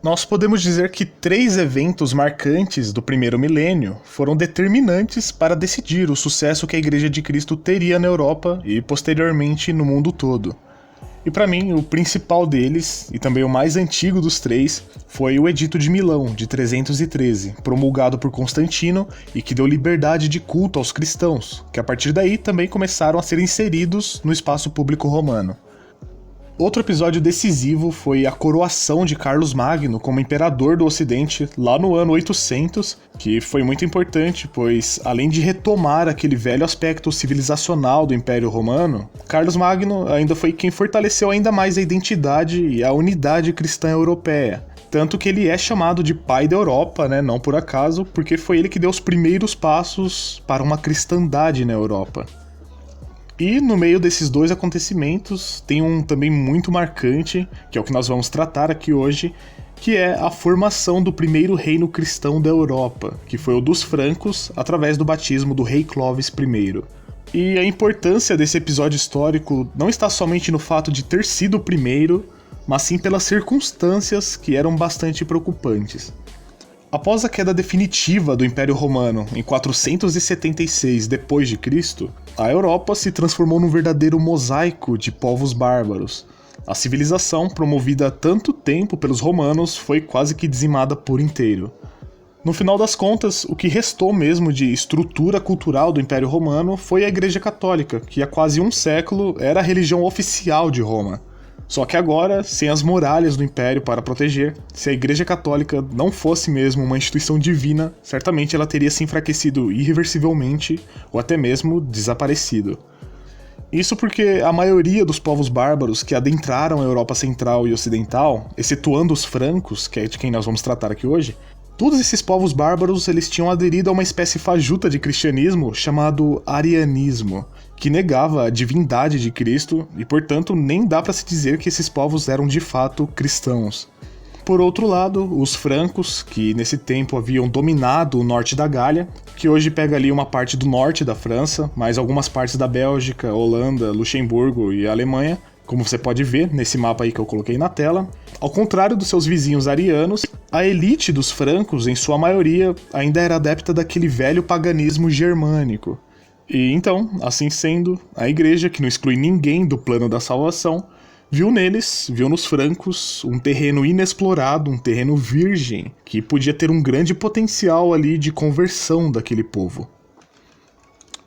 Nós podemos dizer que 3 eventos marcantes do primeiro milênio foram determinantes para decidir o sucesso que a Igreja de Cristo teria na Europa e posteriormente no mundo todo. E para mim, o principal deles, e também o mais antigo dos 3, foi o Edito de Milão, de 313, promulgado por Constantino e que deu liberdade de culto aos cristãos, que a partir daí também começaram a ser inseridos no espaço público romano. Outro episódio decisivo foi a coroação de Carlos Magno como imperador do Ocidente lá no ano 800, que foi muito importante, pois além de retomar aquele velho aspecto civilizacional do Império Romano, Carlos Magno ainda foi quem fortaleceu ainda mais a identidade e a unidade cristã europeia. Tanto que ele é chamado de pai da Europa, né, não por acaso, porque foi ele que deu os primeiros passos para uma cristandade na Europa. E no meio desses 2 acontecimentos tem um também muito marcante, que é o que nós vamos tratar aqui hoje, que é a formação do primeiro reino cristão da Europa, que foi o dos francos, através do batismo do rei Clovis I. E a importância desse episódio histórico não está somente no fato de ter sido o primeiro, mas sim pelas circunstâncias que eram bastante preocupantes. Após a queda definitiva do Império Romano em 476 d.C., a Europa se transformou num verdadeiro mosaico de povos bárbaros. A civilização, promovida há tanto tempo pelos romanos, foi quase que dizimada por inteiro. No final das contas, o que restou mesmo de estrutura cultural do Império Romano foi a Igreja Católica, que há quase um século era a religião oficial de Roma. Só que agora, sem as muralhas do Império para proteger, se a Igreja Católica não fosse mesmo uma instituição divina, certamente ela teria se enfraquecido irreversivelmente ou até mesmo desaparecido. Isso porque a maioria dos povos bárbaros que adentraram a Europa Central e Ocidental, excetuando os francos, que é de quem nós vamos tratar aqui hoje, todos esses povos bárbaros eles tinham aderido a uma espécie fajuta de cristianismo chamado arianismo, que negava a divindade de Cristo e, portanto, nem dá para se dizer que esses povos eram de fato cristãos. Por outro lado, os francos, que nesse tempo haviam dominado o norte da Gália, que hoje pega ali uma parte do norte da França, mais algumas partes da Bélgica, Holanda, Luxemburgo e Alemanha, como você pode ver nesse mapa aí que eu coloquei na tela. Ao contrário dos seus vizinhos arianos, a elite dos francos, em sua maioria, ainda era adepta daquele velho paganismo germânico. E então, assim sendo, a igreja, que não exclui ninguém do plano da salvação, viu nos francos, um terreno inexplorado, um terreno virgem, que podia ter um grande potencial ali de conversão daquele povo.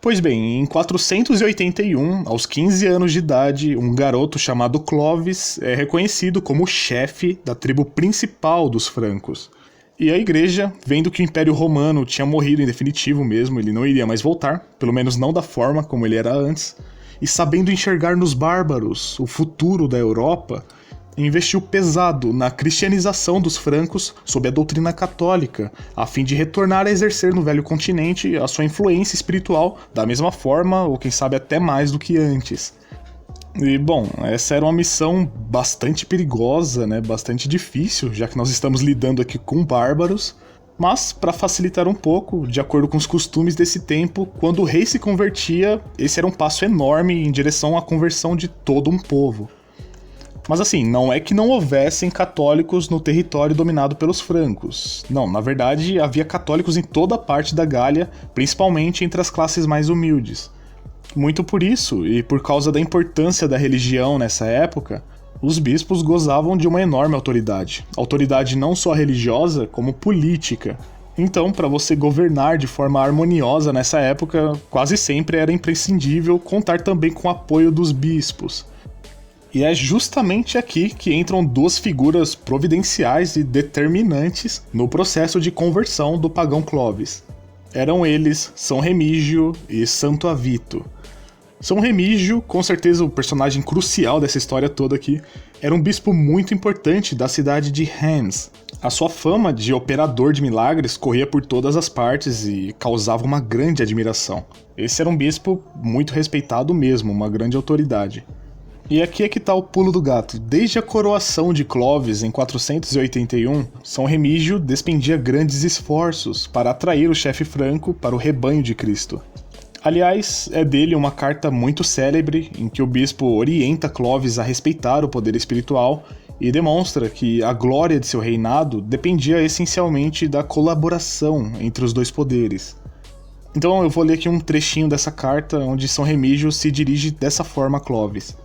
Pois bem, em 481, aos 15 anos de idade, um garoto chamado Clovis é reconhecido como o chefe da tribo principal dos francos. E a igreja, vendo que o Império Romano tinha morrido em definitivo mesmo, ele não iria mais voltar, pelo menos não da forma como ele era antes, e sabendo enxergar nos bárbaros o futuro da Europa, investiu pesado na cristianização dos francos sob a doutrina católica, a fim de retornar a exercer no velho continente a sua influência espiritual da mesma forma, ou quem sabe até mais do que antes. E, bom, essa era uma missão bastante perigosa, né, bastante difícil, já que nós estamos lidando aqui com bárbaros, mas, para facilitar um pouco, de acordo com os costumes desse tempo, quando o rei se convertia, esse era um passo enorme em direção à conversão de todo um povo. Mas assim, não é que não houvessem católicos no território dominado pelos francos. Não, na verdade, havia católicos em toda a parte da Gália, principalmente entre as classes mais humildes. Muito por isso, e por causa da importância da religião nessa época, os bispos gozavam de uma enorme autoridade. Autoridade não só religiosa, como política. Então, para você governar de forma harmoniosa nessa época, quase sempre era imprescindível contar também com o apoio dos bispos. E é justamente aqui que entram 2 figuras providenciais e determinantes no processo de conversão do pagão Clovis. Eram eles São Remígio e Santo Avito. São Remígio, com certeza o personagem crucial dessa história toda aqui, era um bispo muito importante da cidade de Reims. A sua fama de operador de milagres corria por todas as partes e causava uma grande admiração. Esse era um bispo muito respeitado mesmo, uma grande autoridade. E aqui é que tá o pulo do gato. Desde a coroação de Clovis em 481, São Remígio despendia grandes esforços para atrair o chefe franco para o rebanho de Cristo. Aliás, é dele uma carta muito célebre em que o bispo orienta Clovis a respeitar o poder espiritual e demonstra que a glória de seu reinado dependia essencialmente da colaboração entre os dois poderes. Então eu vou ler aqui um trechinho dessa carta onde São Remígio se dirige dessa forma a Clovis.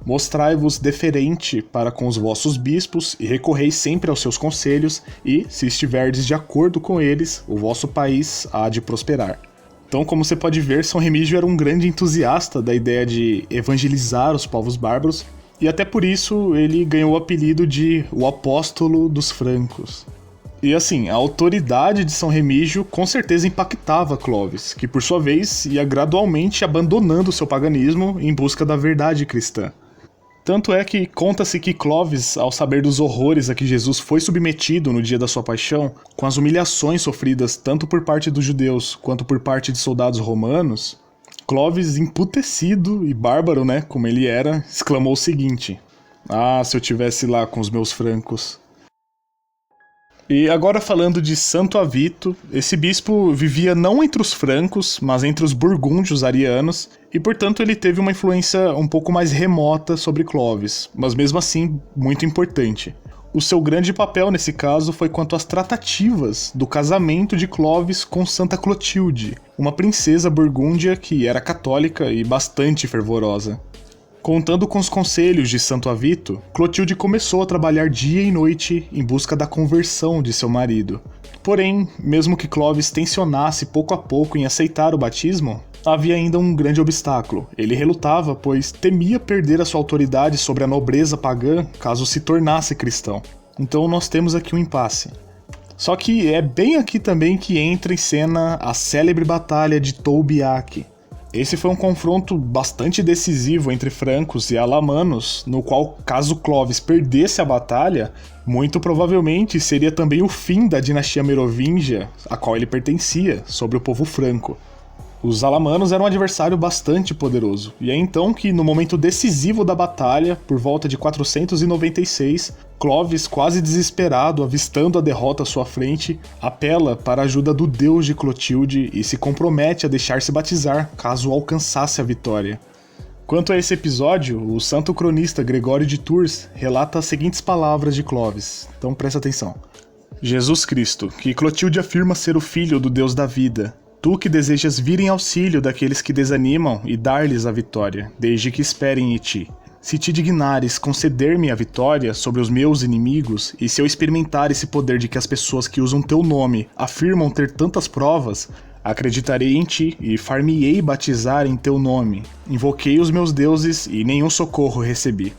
Mostrai-vos deferente para com os vossos bispos e recorrei sempre aos seus conselhos e, se estiverdes de acordo com eles, o vosso país há de prosperar. Então, como você pode ver, São Remígio era um grande entusiasta da ideia de evangelizar os povos bárbaros e até por isso ele ganhou o apelido de o Apóstolo dos Francos. E assim, a autoridade de São Remígio com certeza impactava Clovis, que por sua vez ia gradualmente abandonando seu paganismo em busca da verdade cristã. Tanto é que conta-se que Clovis, ao saber dos horrores a que Jesus foi submetido no dia da sua paixão, com as humilhações sofridas tanto por parte dos judeus quanto por parte de soldados romanos, Clovis, emputecido e bárbaro, né, como ele era, exclamou o seguinte: "Ah, se eu tivesse lá com os meus francos." E agora falando de Santo Avito, esse bispo vivia não entre os francos, mas entre os burgúndios arianos, e portanto ele teve uma influência um pouco mais remota sobre Clovis, mas mesmo assim muito importante. O seu grande papel nesse caso foi quanto às tratativas do casamento de Clovis com Santa Clotilde, uma princesa burgúndia que era católica e bastante fervorosa. Contando com os conselhos de Santo Avito, Clotilde começou a trabalhar dia e noite em busca da conversão de seu marido. Porém, mesmo que Clovis tensionasse pouco a pouco em aceitar o batismo, havia ainda um grande obstáculo. Ele relutava, pois temia perder a sua autoridade sobre a nobreza pagã caso se tornasse cristão. Então nós temos aqui um impasse. Só que é bem aqui também que entra em cena a célebre batalha de Tolbiac. Esse foi um confronto bastante decisivo entre francos e alamanos, no qual, caso Clovis perdesse a batalha, muito provavelmente seria também o fim da dinastia merovingia, a qual ele pertencia, sobre o povo franco. Os alamanos eram um adversário bastante poderoso, e é então que, no momento decisivo da batalha, por volta de 496, Clovis, quase desesperado, avistando a derrota à sua frente, apela para a ajuda do deus de Clotilde e se compromete a deixar-se batizar caso alcançasse a vitória. Quanto a esse episódio, o santo cronista Gregório de Tours relata as seguintes palavras de Clovis, então presta atenção. Jesus Cristo, que Clotilde afirma ser o filho do Deus da vida, tu que desejas vir em auxílio daqueles que desanimam e dar-lhes a vitória, desde que esperem em ti. Se te dignares conceder-me a vitória sobre os meus inimigos, e se eu experimentar esse poder de que as pessoas que usam teu nome afirmam ter tantas provas, acreditarei em ti e far-me-ei batizar em teu nome. Invoquei os meus deuses e nenhum socorro recebi.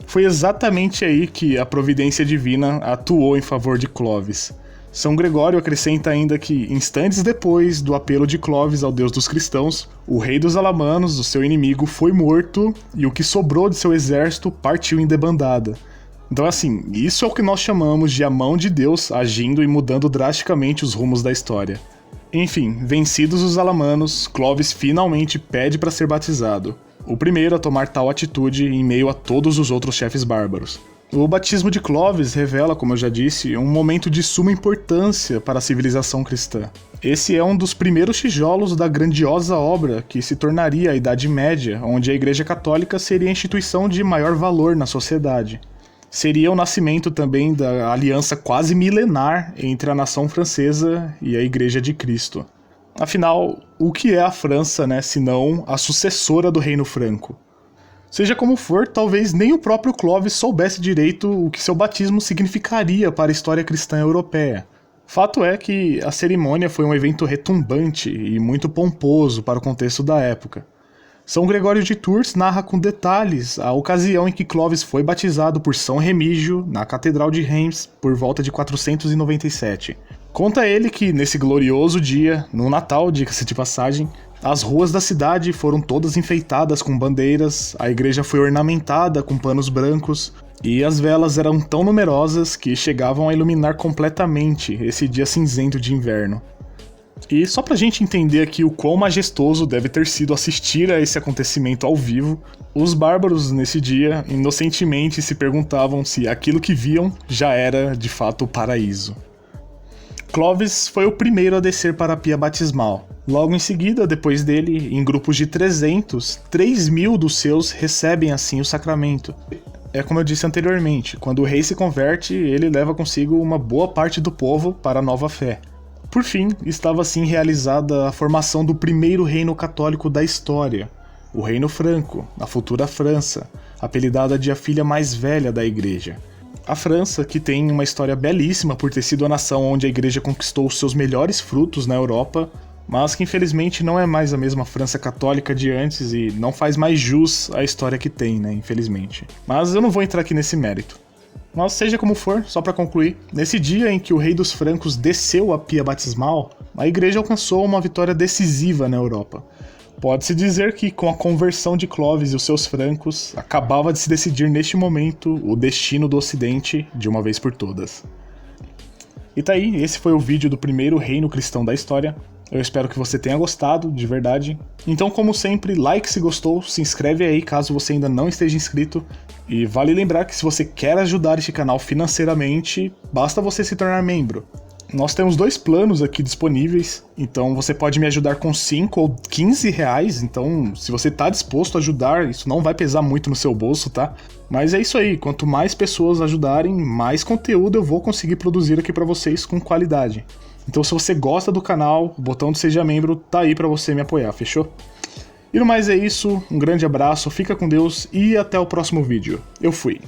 Foi exatamente aí que a providência divina atuou em favor de Clovis. São Gregório acrescenta ainda que, instantes depois do apelo de Clovis ao Deus dos cristãos, o rei dos alamanos, o seu inimigo, foi morto e o que sobrou de seu exército partiu em debandada. Então assim, isso é o que nós chamamos de a mão de Deus agindo e mudando drasticamente os rumos da história. Enfim, vencidos os alamanos, Clovis finalmente pede para ser batizado, o primeiro a tomar tal atitude em meio a todos os outros chefes bárbaros. O batismo de Clovis revela, como eu já disse, um momento de suma importância para a civilização cristã. Esse é um dos primeiros tijolos da grandiosa obra que se tornaria a Idade Média, onde a Igreja Católica seria a instituição de maior valor na sociedade. Seria o nascimento também da aliança quase milenar entre a nação francesa e a Igreja de Cristo. Afinal, o que é a França, senão a sucessora do Reino Franco? Seja como for, talvez nem o próprio Clovis soubesse direito o que seu batismo significaria para a história cristã europeia. Fato é que a cerimônia foi um evento retumbante e muito pomposo para o contexto da época. São Gregório de Tours narra com detalhes a ocasião em que Clovis foi batizado por São Remígio na Catedral de Reims por volta de 497. Conta ele que nesse glorioso dia, no Natal, diga-se de passagem, as ruas da cidade foram todas enfeitadas com bandeiras, a igreja foi ornamentada com panos brancos e as velas eram tão numerosas que chegavam a iluminar completamente esse dia cinzento de inverno. E só pra gente entender aqui o quão majestoso deve ter sido assistir a esse acontecimento ao vivo, os bárbaros nesse dia inocentemente se perguntavam se aquilo que viam já era de fato o paraíso. Clovis foi o primeiro a descer para a pia batismal. Logo em seguida, depois dele, em grupos de 300, 3.000 dos seus recebem assim o sacramento. é como eu disse anteriormente, quando o rei se converte, ele leva consigo uma boa parte do povo para a nova fé. Por fim, estava assim realizada a formação do primeiro reino católico da história, o Reino Franco, a futura França, apelidada de a filha mais velha da igreja. A França, que tem uma história belíssima por ter sido a nação onde a igreja conquistou os seus melhores frutos na Europa, mas que infelizmente não é mais a mesma França católica de antes e não faz mais jus à história que tem, né, infelizmente. Mas eu não vou entrar aqui nesse mérito. Mas seja como for, só para concluir, nesse dia em que o rei dos francos desceu a pia batismal, a igreja alcançou uma vitória decisiva na Europa. Pode-se dizer que com a conversão de Clovis e os seus francos, acabava de se decidir neste momento o destino do Ocidente de uma vez por todas. E tá aí, esse foi o vídeo do primeiro reino cristão da história. Eu espero que você tenha gostado, de verdade. Então, como sempre, like se gostou, se inscreve aí caso você ainda não esteja inscrito. E vale lembrar que se você quer ajudar este canal financeiramente, basta você se tornar membro. Nós temos 2 planos aqui disponíveis, então você pode me ajudar com 5 ou 15 reais, então se você tá disposto a ajudar, isso não vai pesar muito no seu bolso, tá? Mas é isso aí, quanto mais pessoas ajudarem, mais conteúdo eu vou conseguir produzir aqui pra vocês com qualidade. Então se você gosta do canal, o botão de Seja Membro tá aí pra você me apoiar, fechou? E no mais é isso, um grande abraço, fica com Deus e até o próximo vídeo. Eu fui!